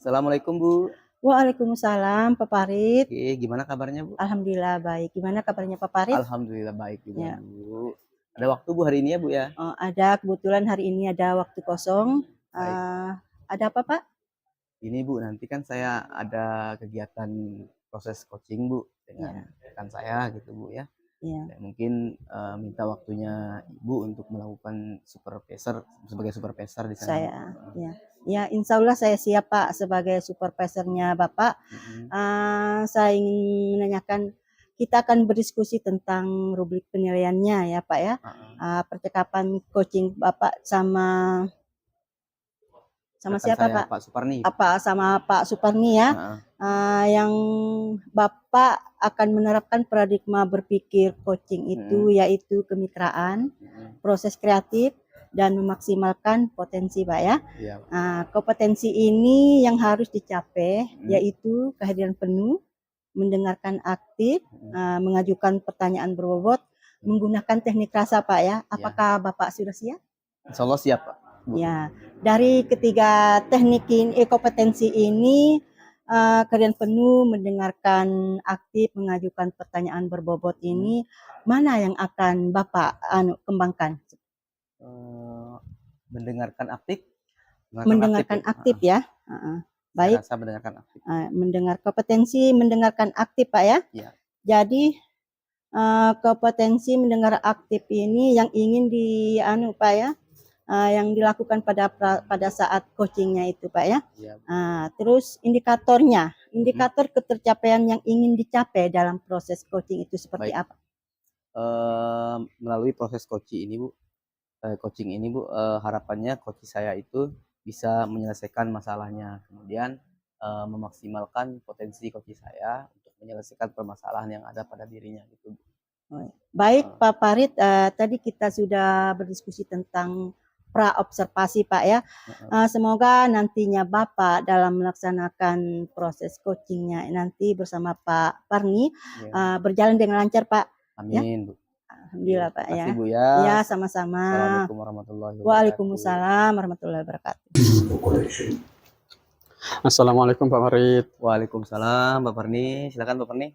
Assalamualaikum Bu. Waalaikumsalam, Pak Farid. Oke, gimana kabarnya Bu? Alhamdulillah baik. Gimana kabarnya Pak Farid? Alhamdulillah baik juga Ya, Bu. Ada waktu Bu hari ini ya Bu ya? ada kebetulan hari ini ada waktu kosong. Baik. Ada apa Pak? Ini Bu, nanti kan saya ada kegiatan proses coaching Bu dengan Ya, rekan saya gitu Bu ya. ya, Dan mungkin minta waktunya Ibu untuk melakukan supervisor sebagai supervisor di sana Bu. ya. Ya, insya Allah saya siap Pak sebagai supervisornya Bapak. Mm-mm. Saya ingin menanyakan, kita akan berdiskusi tentang rubrik penilaiannya ya Pak ya. Percakapan coaching Bapak sama Rekan siapa saya Pak? Pak Suparni. Sama Pak Suparni ya, Uh-uh. yang Bapak akan menerapkan paradigma berpikir coaching itu, yaitu kemitraan, proses kreatif, dan memaksimalkan potensi Pak ya. Iya. Kompetensi ini yang harus dicapai, yaitu kehadiran penuh, mendengarkan aktif, mengajukan pertanyaan berbobot, menggunakan teknik rasa Pak ya. Apakah Bapak sudah siap? Insya Allah siap Pak. Bu. Ya, dari ketiga teknik ini, kompetensi ini, kalian penuh, mendengarkan aktif, mengajukan pertanyaan berbobot ini, mana yang akan Bapak kembangkan? Mendengarkan aktif. Mendengarkan aktif ya. Baik. Saya rasa mendengarkan aktif. Mendengar kompetensi, mendengarkan aktif Pak ya. Iya. Jadi kompetensi mendengar aktif ini yang ingin Pak ya. Yang dilakukan pada saat coachingnya itu Pak ya. Terus indikator ketercapaian yang ingin dicapai dalam proses coaching itu seperti apa? Melalui proses coaching ini Bu, harapannya coach saya itu bisa menyelesaikan masalahnya, kemudian memaksimalkan potensi coach saya untuk menyelesaikan permasalahan yang ada pada dirinya gitu Bu. Baik Pak Farid, tadi kita sudah berdiskusi tentang pra-observasi Pak ya. Semoga nantinya Bapak dalam melaksanakan proses coachingnya nanti bersama Pak Parni berjalan dengan lancar Pak. Amin Bu. Alhamdulillah Pak ya. Terima kasih Bu ya. Ya, sama-sama. Assalamualaikum warahmatullahi wabarakatuh. Waalaikumsalam warahmatullahi wabarakatuh. Assalamualaikum Pak Farid. Waalaikumsalam Pak Parni. Silakan Pak Parni.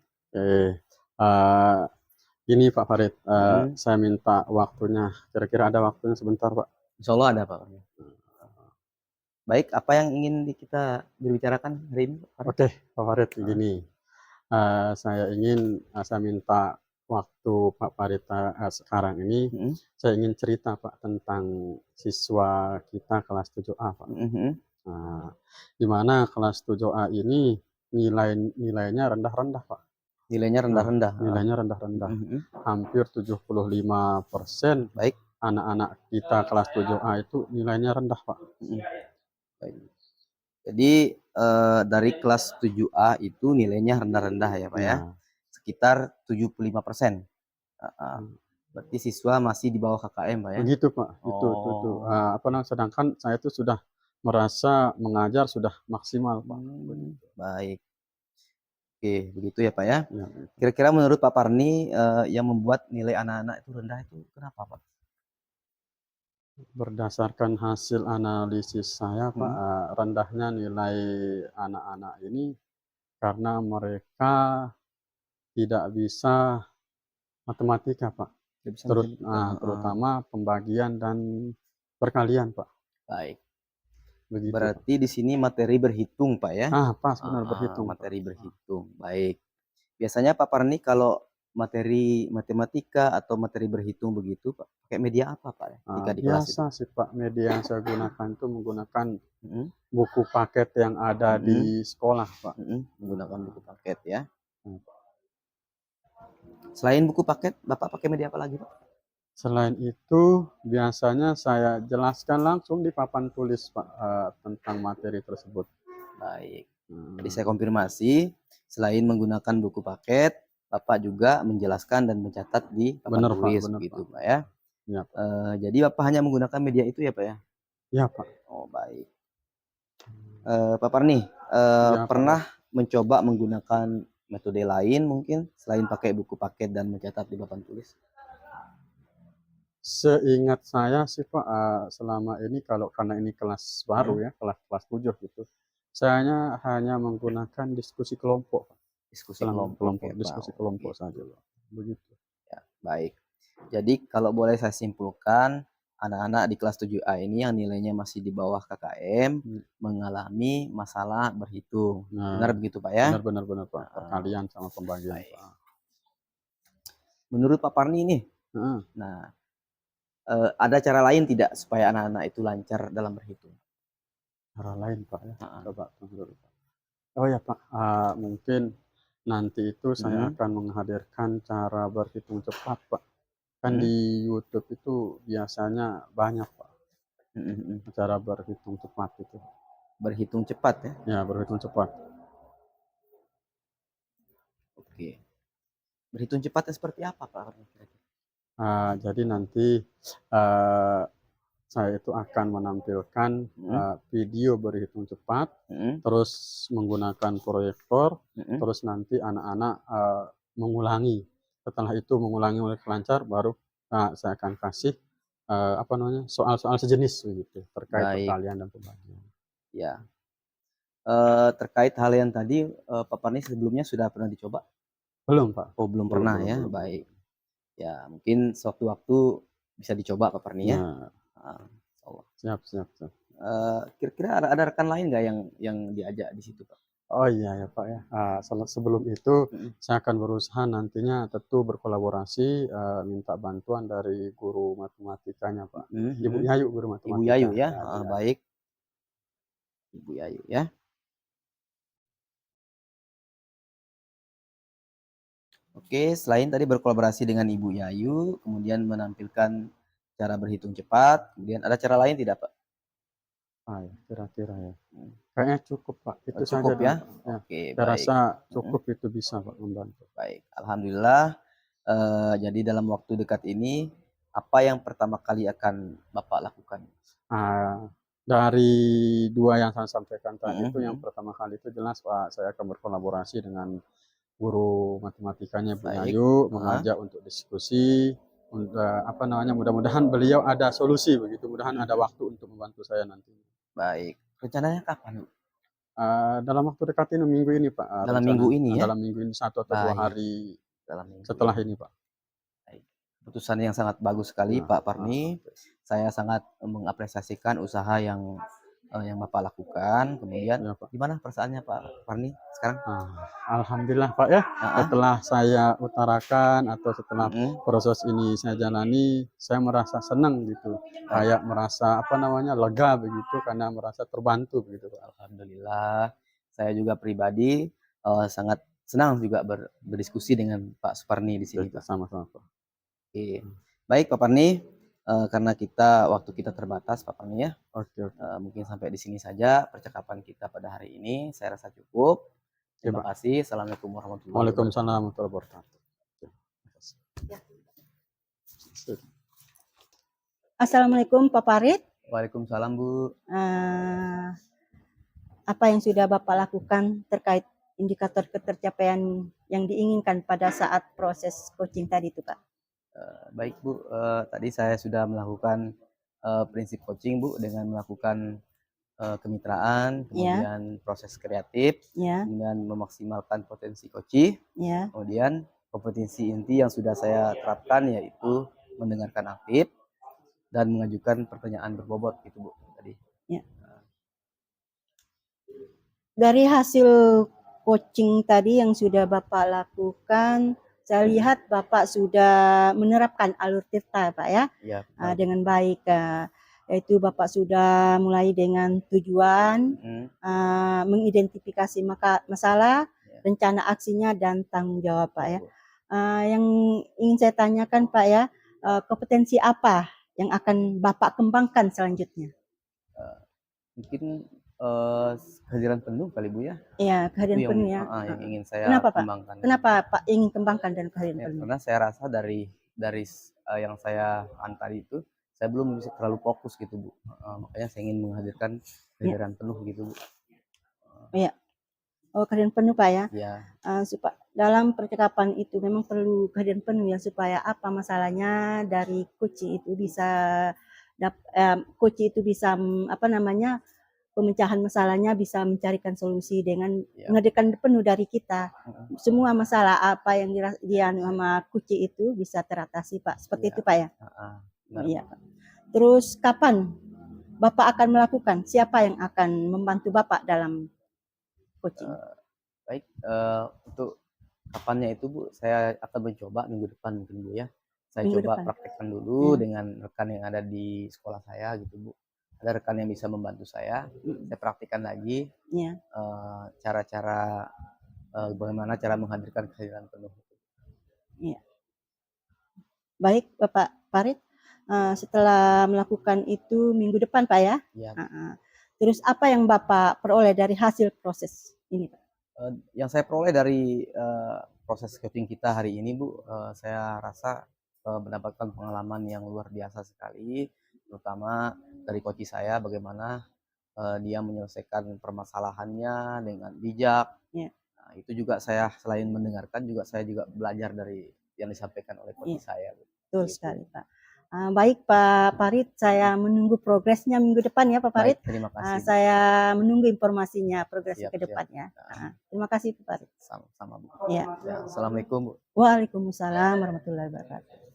Ini Pak Farid, saya minta waktunya. Kira-kira ada waktunya sebentar Pak? Insya Allah ada Pak Parni. Baik, apa yang ingin kita berbicarakan hari ini Pak Farid? Oke Pak Farid, begini. Saya minta waktu Pak Farid sekarang ini. Saya ingin cerita Pak tentang siswa kita kelas 7A Pak. Di mana kelas 7A ini nilainya rendah-rendah Pak. Nilainya rendah-rendah. Nilainya rendah-rendah. Hampir 75%. Baik. Anak-anak kita kelas 7A itu nilainya rendah Pak. Baik. Jadi dari kelas 7A itu nilainya rendah-rendah ya Pak ya. Sekitar 75%. Berarti siswa masih di bawah KKM Pak ya. Begitu Pak. Itu. Sedangkan saya itu sudah merasa mengajar sudah maksimal Pak. Baik. Oke, begitu ya Pak ya. Kira-kira menurut Pak Parni yang membuat nilai anak-anak itu rendah itu kenapa Pak? Berdasarkan hasil analisis saya Pak, rendahnya nilai anak-anak ini karena mereka tidak bisa matematika Pak. Terutama pembagian dan perkalian Pak. Baik. Begitu, berarti Pak. Di sini materi berhitung Pak ya? Pas benar berhitung. Materi berhitung. Baik. Biasanya Pak Parni kalau materi matematika atau materi berhitung begitu Pak, pakai media apa Pak ketika di kelas itu? Biasa sih Pak, media yang saya gunakan itu menggunakan buku paket yang ada di sekolah Pak. Menggunakan buku paket ya. Selain buku paket, Bapak pakai media apa lagi Pak? Selain itu, biasanya saya jelaskan langsung di papan tulis Pak tentang materi tersebut. Baik. Jadi saya konfirmasi, selain menggunakan buku paket, Bapak juga menjelaskan dan mencatat di papan tulis begitu Pak ya. Ya, Pak. Jadi Bapak hanya menggunakan media itu ya Pak ya? Ya Pak. Oh baik. Pak Parni, pernah mencoba menggunakan metode lain mungkin selain pakai buku paket dan mencatat di papan tulis? Seingat saya sih Pak, selama ini karena ini kelas baru ya, kelas 7 gitu. Saya hanya menggunakan diskusi kelompok, Diskusi kelompok ya, Pak. diskusi kelompok saja, Pak. Begitu. Ya, baik. Jadi kalau boleh saya simpulkan, anak-anak di kelas 7A ini yang nilainya masih di bawah KKM mengalami masalah berhitung. Benar begitu, Pak ya? Benar Pak. Perkalian sama pembagian, baik. Pak. Menurut Pak Parni nih, nah ada cara lain tidak supaya anak-anak itu lancar dalam berhitung? Cara lain, Pak ya. Coba dulu, Pak. Oh ya, Pak, mungkin nanti itu saya akan menghadirkan cara berhitung cepat, Pak. Kan di YouTube itu biasanya banyak, Pak, cara berhitung cepat itu. Berhitung cepat ya? Ya, berhitung cepat. Oke. Berhitung cepatnya seperti apa, Pak? Jadi nanti saya itu akan menampilkan video berhitung cepat, terus menggunakan proyektor, terus nanti anak-anak mengulangi. Setelah itu mengulangi oleh lancar, baru saya akan kasih soal-soal sejenis begitu terkait perkalian dan pembagian. Ya. Terkait hal yang tadi, Pak Parni sebelumnya sudah pernah dicoba? Belum, Pak. Oh, belum pernah ya. Baik. Ya, mungkin suatu-waktu bisa dicoba Pak Parni ya. Siap. Kira-kira ada rekan lain nggak yang diajak di situ, Pak? Oh iya ya, Pak ya. Sebelum itu saya akan berusaha nantinya tentu berkolaborasi, minta bantuan dari guru matematikanya, Pak. Ibu Yayu, guru matematika. Ibu Yayu ya. Baik. Ibu Yayu ya. Oke, selain tadi berkolaborasi dengan Ibu Yayu, kemudian menampilkan cara berhitung cepat, kemudian ada cara lain tidak, Pak? Ya, kira-kira ya. Kayaknya cukup, Pak. Itu cukup saja ya. Oke, saya rasa cukup itu bisa, Pak, membantu. Baik, alhamdulillah. Jadi dalam waktu dekat ini, apa yang pertama kali akan Bapak lakukan? Dari dua yang saya sampaikan tadi itu, yang pertama kali itu jelas, Pak, saya akan berkolaborasi dengan guru matematikanya Bu Yayu, mengajak untuk diskusi, mudah-mudahan beliau ada solusi begitu, mudahan ada waktu untuk membantu saya nanti. Baik, rencananya kapan, Bu? Dalam waktu dekat ini, minggu ini, Pak. Dalam minggu ini ya? Dalam minggu ini, 1 atau 2 hari setelah ini, Pak. Baik. Keputusan yang sangat bagus sekali, Pak Parni. Saya sangat mengapresiasikan usaha yang Bapak lakukan. Kemudian gimana perasaannya Pak Parni sekarang? Alhamdulillah, Pak ya. Setelah saya utarakan atau setelah proses ini saya jalani, saya merasa senang gitu. Kayak merasa lega begitu, karena merasa terbantu begitu, Pak. Alhamdulillah. Saya juga pribadi sangat senang juga berdiskusi dengan Pak Suparni di sini, Pak. Sama-sama, Pak. Oke. Baik, Pak Parni. Karena waktu kita terbatas, Pak Parni ya. Oke. Mungkin sampai di sini saja percakapan kita pada hari ini. Saya rasa cukup. Terima kasih. Assalamualaikum warahmatullahi wabarakatuh. Waalaikumsalam warahmatullahi wabarakatuh. Assalamualaikum Pak Farid. Waalaikumsalam, Bu. Apa yang sudah Bapak lakukan terkait indikator ketercapaian yang diinginkan pada saat proses coaching tadi itu, Pak? Baik, Bu. Tadi saya sudah melakukan prinsip coaching, Bu, dengan melakukan kemitraan, kemudian proses kreatif, kemudian memaksimalkan potensi coaching, kemudian kompetensi inti yang sudah saya terapkan yaitu mendengarkan aktif dan mengajukan pertanyaan berbobot gitu, Bu, tadi. Ya. Dari hasil coaching tadi yang sudah Bapak lakukan, saya lihat Bapak sudah menerapkan alur tirta, Pak ya, dengan baik. Yaitu Bapak sudah mulai dengan tujuan, mengidentifikasi masalah, rencana aksinya, dan tanggung jawab, Pak ya. Yang ingin saya tanyakan, Pak ya, kompetensi apa yang akan Bapak kembangkan selanjutnya? Mungkin kehadiran penuh kali, Bu ya. Iya, kehadiran penuh ya. Yang ingin saya kembangkan. Kenapa Pak ingin kembangkan dan kehadiran penuh? Karena saya rasa dari yang saya tadi itu, saya belum bisa terlalu fokus gitu, Bu. Makanya saya ingin menghadirkan kehadiran penuh gitu, Bu. Iya. Oh, kehadiran penuh, Pak ya. Iya. Dalam percakapan itu memang perlu kehadiran penuh ya, supaya apa masalahnya dari coach itu bisa pemecahan masalahnya bisa mencarikan solusi dengan menghadirkan penuh dari kita. Semua masalah apa yang dianu sama kucing itu bisa teratasi, Pak. Seperti itu, Pak ya? Iya, Pak. Terus kapan Bapak akan melakukan? Siapa yang akan membantu Bapak dalam coaching? Baik, untuk kapannya itu Bu, saya akan mencoba minggu depan mungkin Bu ya. Saya Minggu coba depan. praktekkan dulu dengan rekan yang ada di sekolah saya gitu Bu. Ada rekan yang bisa membantu saya praktikkan lagi cara-cara bagaimana cara menghadirkan kehadiran penuh. Iya. Baik Bapak Farid, setelah melakukan itu minggu depan Pak ya? Iya. Terus apa yang Bapak peroleh dari hasil proses ini Pak? Yang saya peroleh dari proses coaching kita hari ini Bu, saya rasa mendapatkan pengalaman yang luar biasa sekali, terutama dari coach saya bagaimana dia menyelesaikan permasalahannya dengan bijak. Nah, itu juga saya selain mendengarkan juga saya juga belajar dari yang disampaikan oleh coach saya. Betul sekali Pak. Baik Pak Farid, saya menunggu progresnya minggu depan ya Pak Farid. Baik, terima kasih. Saya menunggu informasinya progres ke depannya. Terima kasih Pak Farid. Sama-sama Bu. Ya. Assalamualaikum Bu. Waalaikumsalam warahmatullahi wabarakatuh.